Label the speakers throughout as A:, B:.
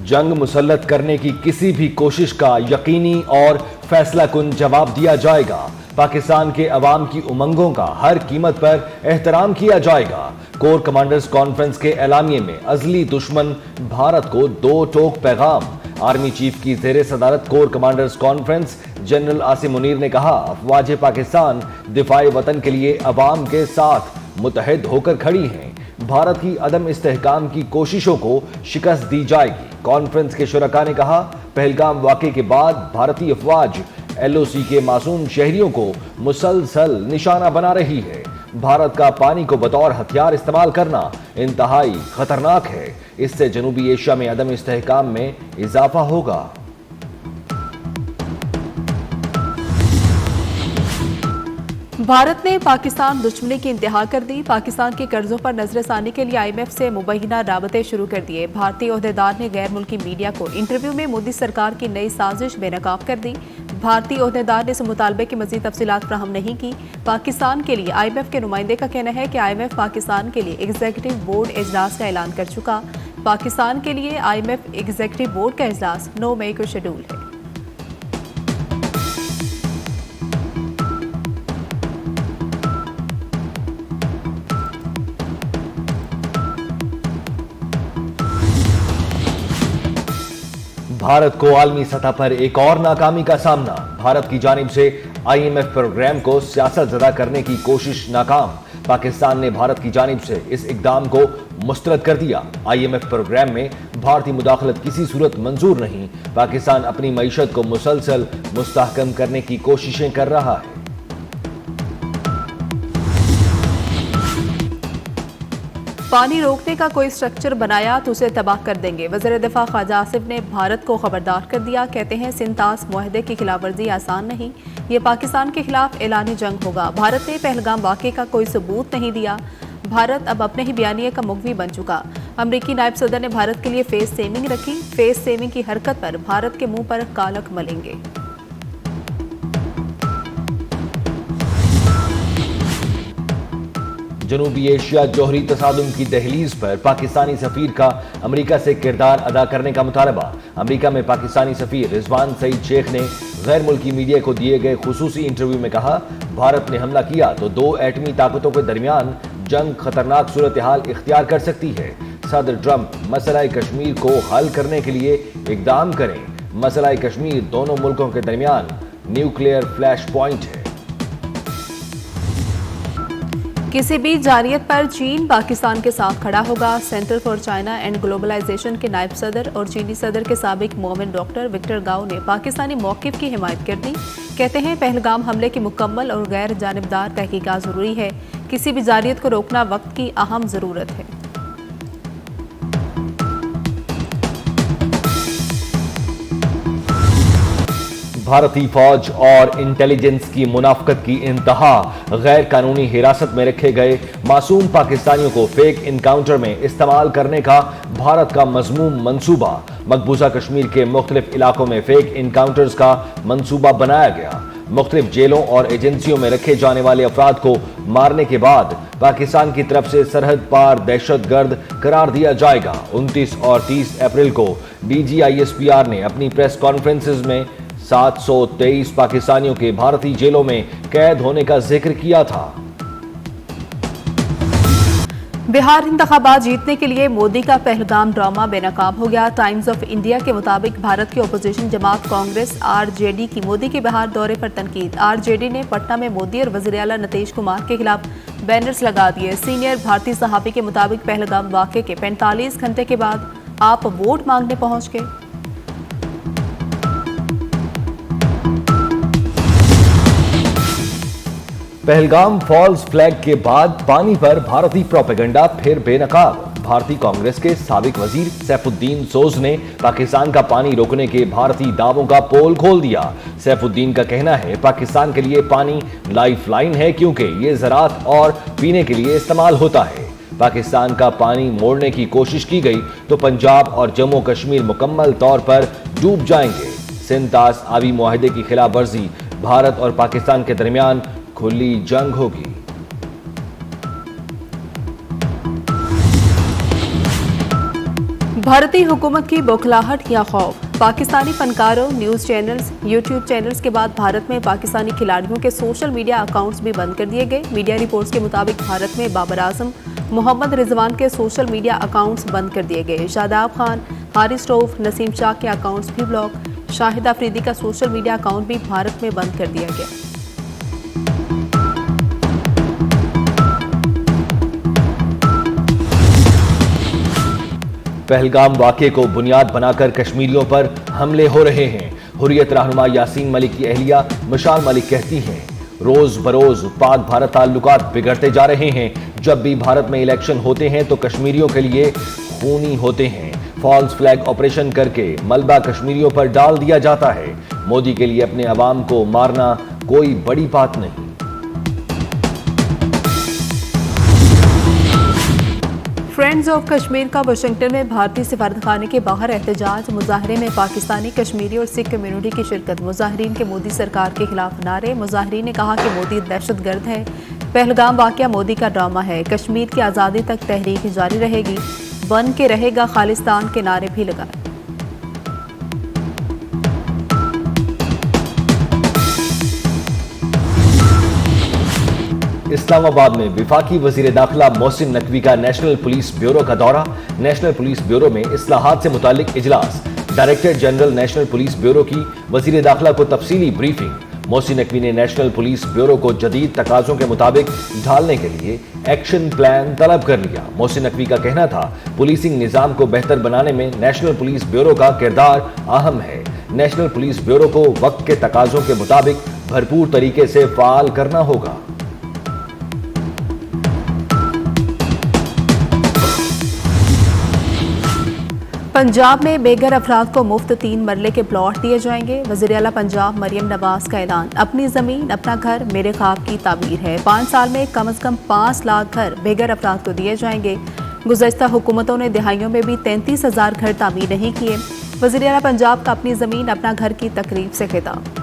A: जंग मुसल्लत करने की किसी भी कोशिश का यकीनी और फैसलाकुन जवाब दिया जाएगा। पाकिस्तान के अवाम की उमंगों का हर कीमत पर एहतराम किया जाएगा। कोर कमांडर्स कॉन्फ्रेंस के एलामिये में अजली दुश्मन भारत को दो टोक पैगाम। आर्मी चीफ की ज़ेरे सदारत core commanders conference general Asim Munir ने कहा, अफवाज पाकिस्तान दिफाए वतन के लिए अवाम के साथ मुतहद होकर खड़ी हैं। भारत की अदम इस्तेहकाम की कोशिशों को शिकस्त दी जाएगी। कॉन्फ्रेंस के शुरका ने कहा, पहलगाम वाक़े के बाद भारतीय अफवाज LOC के मासूम शहरियों को मुसलसल निशाना बना रही है। भारत का पानी को बतौर हथियार इस्तेमाल करना इंतहाई खतरनाक है। इससे जनूबी एशिया में अदम इस्तेहकाम में इजाफा होगा।
B: भारत ने पाकिस्तान दुश्मनी की इंतहा कर दी। पाकिस्तान के कर्जों पर नजरसानी के लिए IMF से मुबैना राबते शुरू कर दिए। भारतीय ओहदेदार ने गैर मुल्की मीडिया को इंटरव्यू में मोदी सरकार की नई साजिश बेनकाब कर दी। भारतीय ओहदेदार ने इस मुतालबे की मजीद तफसीलात फ्राहम नहीं की। पाकिस्तान के लिए IMF के नुमाइंदे का कहना है कि IMF पाकिस्तान के लिए एग्जीक्यूटिव बोर्ड इजलास का ऐलान कर चुका। पाकिस्तान के लिए IMF एग्जीक्यूटिव बोर्ड का इजलास 9 मई को शेड्यूल है।
A: भारत को आलमी सतह पर एक और नाकामी का सामना। भारत की जानिब से IMF प्रोग्राम को सियासत ज़दा करने की कोशिश नाकाम। पाकिस्तान ने भारत की जानिब से इस इकदाम को मुस्तरद कर दिया। IMF प्रोग्राम में भारतीय मुदाखलत किसी सूरत मंजूर नहीं। पाकिस्तान अपनी मईशत को मुसलसल मुस्तहकम करने की कोशिशें कर रहा है।
B: पानी रोकने का कोई स्ट्रक्चर बनाया तो उसे तबाह कर देंगे। वज़ीर दिफा ख्वाजा आसिफ ने भारत को खबरदार कर दिया। कहते हैं सिंतास मुआहदे की खिलाफवर्जी आसान नहीं, ये पाकिस्तान के खिलाफ ऐलानी जंग होगा। भारत ने पहलगाम वाक़े का कोई सबूत नहीं दिया। भारत अब अपने ही बयानिए का मुख्वी बन चुका। अमरीकी नायब सदर ने भारत के लिए फेस सेविंग रखी। फेस सेविंग की हरकत पर भारत के मुंह पर कालक मलेंगे।
A: जनूबी एशिया जोहरी तसादुम की दहलीज पर पाकिस्तानी सफीर का अमेरिका से किरदार अदा करने का मुतालबा। अमेरिका में पाकिस्तानी सफीर रिजवान सईद शेख ने गैर मुल्की मीडिया को दिए गए खुसूसी इंटरव्यू में कहा, भारत ने हमला किया तो दो एटमी ताकतों के दरमियान जंग खतरनाक सूरत हाल इख्तियार कर सकती है। सदर ट्रंप मसला कश्मीर को हल करने के लिए इकदाम करें। मसला कश्मीर दोनों मुल्कों के दरमियान न्यूक्लियर फ्लैश पॉइंट है।
B: किसी भी जारियत पर चीन पाकिस्तान के साथ खड़ा होगा। Centre for China and Globalization के नायब सदर और चीनी सदर के साबिक मोमिन डॉक्टर विक्टर गाओ ने पाकिस्तानी मौक़िफ़ की हिमायत कर दी। कहते हैं पहलगाम हमले की मुकम्मल और गैर जानिबदार तहकीकात ज़रूरी है। किसी भी जारियत को रोकना वक्त की अहम ज़रूरत है।
A: भारतीय फौज और इंटेलिजेंस की मुनाफकत की इंतहा। गैर कानूनी हिरासत में रखे गए मासूम पाकिस्तानियों को फेक इनकाउंटर में इस्तेमाल करने का भारत का मज़मूम मंसूबा। मकबूजा कश्मीर के मुख्तलिफ इलाकों में फेक इनकाउंटर्स का मंसूबा बनाया गया। मुख्तलिफ जेलों और एजेंसियों में रखे जाने वाले अफराद को मारने के बाद पाकिस्तान की तरफ से सरहद पार दहशत गर्द करार दिया जाएगा। 29 और 30 अप्रैल को DG ISPR ने अपनी प्रेस कॉन्फ्रेंसेज में 723 पाकिस्तानियों के भारतीय जेलों में कैद होने का जिक्र किया था।
B: बिहार इंतखाबात जीतने के लिए मोदी का पहलगाम ड्रामा बेनकाब हो गया। टाइम्स ऑफ इंडिया के मुताबिक भारत की अपोजिशन जमात कांग्रेस RJD की मोदी के बिहार दौरे पर तनकीद। RJD ने पटना में मोदी और वज़ीर आला नीतीश कुमार के खिलाफ बैनर्स लगा दिए। सीनियर भारतीय सहाफ़ी के मुताबिक पहलगाम वाक़े के 45 घंटे के बाद आप वोट मांगने पहुंच गए।
A: पहलगाम फॉल्स फ्लैग के बाद पानी पर भारतीय प्रोपेगेंडा फिर बेनकाब। भारतीय कांग्रेस के साबिक वजीर सैफुद्दीन सोज ने पाकिस्तान का पानी रोकने के भारतीय दावों का पोल खोल दिया। सैफुद्दीन का कहना है पाकिस्तान के लिए पानी लाइफ लाइन है क्योंकि ये ज़राअत और पीने के लिए इस्तेमाल होता है। पाकिस्तान का पानी मोड़ने की कोशिश की गई तो पंजाब और जम्मू कश्मीर मुकम्मल तौर पर डूब जाएंगे। सिंतास आबी मुआहदे की खिलाफ वर्जी भारत और पाकिस्तान के दरमियान खुली जंग होगी।
B: भारतीय हुकूमत की बौखलाहट या खौफ। पाकिस्तानी फनकारों, न्यूज चैनल्स, यूट्यूब चैनल्स के बाद भारत में पाकिस्तानी खिलाड़ियों के सोशल मीडिया अकाउंट्स भी बंद कर दिए गए। मीडिया रिपोर्ट्स के मुताबिक भारत में बाबर आजम, मोहम्मद रिजवान के सोशल मीडिया अकाउंट्स बंद कर दिए गए। शादाब खान, हारिस रऊफ, नसीम शाह के अकाउंट्स भी ब्लॉक। शाहिद अफरीदी का सोशल मीडिया अकाउंट भी भारत में बंद कर दिया गया।
A: पहलगाम वाक़े को बुनियाद बनाकर कश्मीरियों पर हमले हो रहे हैं। हुर्रियत रहनुमा यासीन मलिक की अहलिया मिशाल मलिक कहती हैं, रोज बरोज पाक भारत ताल्लुकात बिगड़ते जा रहे हैं। जब भी भारत में इलेक्शन होते हैं तो कश्मीरियों के लिए खूनी होते हैं। फॉल्स फ्लैग ऑपरेशन करके मलबा कश्मीरियों पर डाल दिया जाता है। मोदी के लिए अपने अवाम को मारना कोई बड़ी बात नहीं।
B: फ्रेंड्स ऑफ कश्मीर का वाशिंगटन में भारतीय सिफारतखाने के बाहर एहतजाज। मुजाहरे में पाकिस्तानी, कश्मीरी और सिख कम्युनिटी की शिरकत। मुजाहरीन के मोदी सरकार के खिलाफ नारे। मुजाहरीन ने कहा कि मोदी दहशतगर्द है। पहलगाम वाक़या मोदी का ड्रामा है। कश्मीर की आज़ादी तक तहरीक जारी रहेगी। बन के रहेगा खालिस्तान के नारे भी लगाए।
A: इस्लामाबाद में विफाकी वजीर दाखिला मोहसिन नकवी का नेशनल पुलिस ब्यूरो का दौरा। नेशनल पुलिस ब्यूरो में इस्लाहात से मुतालिक इजलास। Director general national police bureau की वजीर दाखिला को तफसीली ब्रीफिंग। मोहसिन नकवी ने नेशनल पुलिस ब्यूरो को जदीद तकाजों के मुताबिक ढालने के लिए एक्शन प्लान तलब कर लिया। मोहसिन नकवी का कहना था, पुलिसिंग निजाम को बेहतर बनाने में नेशनल पुलिस ब्यूरो का किरदार अहम है। नेशनल पुलिस ब्यूरो को वक्त के तकाजों के मुताबिक भरपूर तरीके से फाल करना होगा।
B: पंजाब में बेघर अफराद को मुफ्त 3 मरले के प्लॉट दिए जाएंगे। वज़ीर आला पंजाब मरियम नवाज का ऐलान। अपनी ज़मीन अपना घर मेरे ख्वाब की ताबीर है। 5 साल में कम से कम 5 लाख घर बेघर अफराद को दिए जाएंगे। गुज़श्ता हुकूमतों ने दिहाइयों में भी 33,000 घर तामीर नहीं किए। वज़ीर आला पंजाब का अपनी ज़मीन अपना घर की तकरीब से खिताब।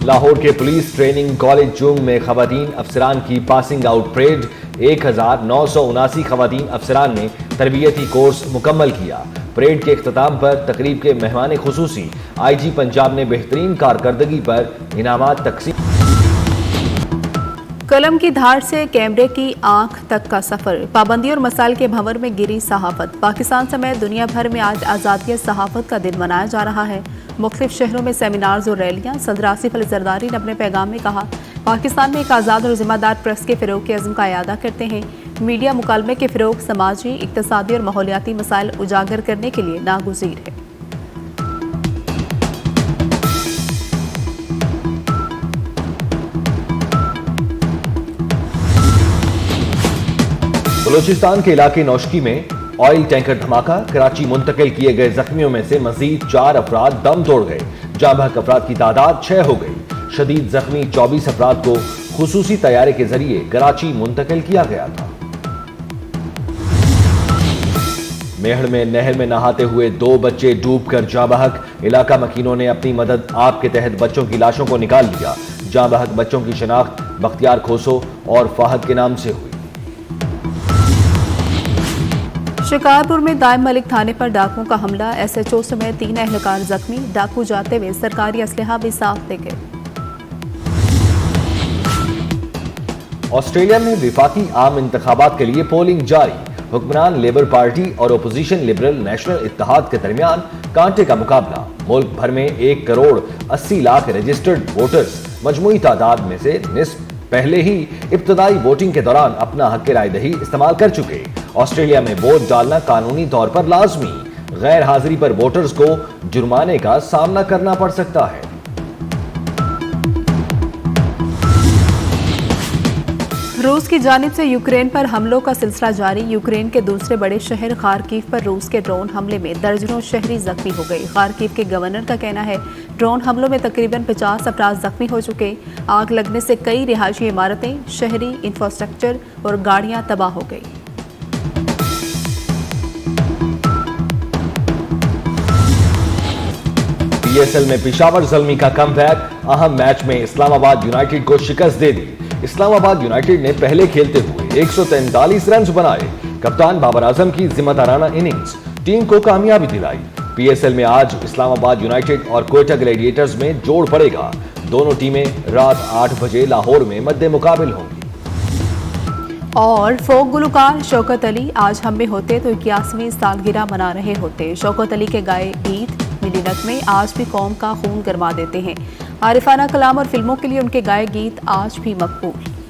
A: लाहौर के पुलिस ट्रेनिंग कॉलेज जूम में खवातीन अफसरान की पासिंग आउट परेड। 1979 खवातीन अफसरान ने तरबियती कोर्स मुकम्मल किया। परेड के इख्तिताम पर तकरीब के मेहमान खुसूसी IG पंजाब ने बेहतरीन कारकर्दगी पर इनामात तकसीम।
B: कलम की धार से कैमरे की आंख तक का सफर। पाबंदी और मसाइल के भंवर में गिरी सहाफत। पाकिस्तान समेत दुनिया भर में आज आज़ादी सहाफत का दिन मनाया जा रहा है। मुख्तलिफ शहरों में सेमिनार्स और रैलियां। सदर आसिफ अली जरदारी ने अपने पैगाम में कहा, पाकिस्तान में एक आज़ाद और जिम्मेदार प्रेस के फ़रोग़ के अज़्म का इयादा करते हैं। मीडिया मुकालमे के फ़रोग़ समाजी, इक़्तिसादी और माहौलियाती मसाइल उजागर करने के लिए नागुज़ीर है।
A: बलूचिस्तान के इलाके नौशकी में ऑयल टैंकर धमाका। कराची मुंतकिल किए गए जख्मियों में से मजीद 4 अफराद दम तोड़ गए। जाँ बहक अफराद की तादाद 6 हो गई। शदीद जख्मी 24 अफराद को खुसूसी तैयारे के जरिए कराची मुंतकिल किया गया था। मेहड़ में नहर में नहाते हुए 2 बच्चे डूबकर जाँ बहक। इलाका मकीनों ने अपनी मदद आप के तहत बच्चों की लाशों को निकाल लिया। जाँ बहक बच्चों की शनाख्त बख्तियार खोसो और फाहद के नाम से हुई।
B: शिकारपुर में दायम मलिक थाने पर डाकुओं का हमला। SHO समेत 3 एहलकार जख्मी। डाकू जाते हुए सरकारी असलहा भी साथ दे गए।
A: ऑस्ट्रेलिया में विफाकी आम इंतखाबात के लिए पोलिंग जारी। हुक्मरान लेबर पार्टी और अपोजिशन लिबरल नेशनल इत्तेहाद के दरमियान कांटे का मुकाबला। मुल्क भर में 1 करोड़ 80 लाख रजिस्टर्ड वोटर्स मजमूई तादाद में से निस्फ पहले ही इब्तदाई वोटिंग के दौरान अपना हक राय दही इस्तेमाल कर चुके। ऑस्ट्रेलिया में वोट डालना कानूनी तौर पर लाजमी। गैर हाजिरी पर वोटर्स को जुर्माने का सामना करना पड़ सकता है।
B: रूस की जानिब से यूक्रेन पर हमलों का सिलसिला जारी। यूक्रेन के दूसरे बड़े शहर खार्किव पर रूस के ड्रोन हमले में दर्जनों शहरी जख्मी हो गए। खार्किव के गवर्नर का कहना है, ड्रोन हमलों में तकरीबन 50 अफराद जख्मी हो चुके। आग लगने से कई रिहायशी इमारतें, शहरी इंफ्रास्ट्रक्चर और गाड़ियां तबाह हो गई। PSL में पेशावर ज़ल्मी का कमबैक। अहम मैच में इस्लामाबाद यूनाइटेड को शिकस्त दे दी।
A: इस्लामाबाद यूनाइटेड ने पहले खेलते हुए 143 रन बनाए। कप्तान बाबर आजम की जिम्मेदाराना इनिंग्स टीम को कामयाबी दिलाई। पीएसएल में आज इस्लामाबाद यूनाइटेड और क्वेटा ग्लैडिएटर्स में जोड़ पड़ेगा। दोनों टीमें रात 8 बजे लाहौर में मद्दे मुकाबिल होंगी।
B: और फोक गुलकार शौकत अली आज हम में होते तो 81वीं सालगिरह मना रहे होते। शौकत अली के गाए गीत मिली नगमे आज भी कौम का खून गरमा देते हैं। आरिफाना कलाम और फिल्मों के लिए उनके गाए गीत आज भी मकबूल।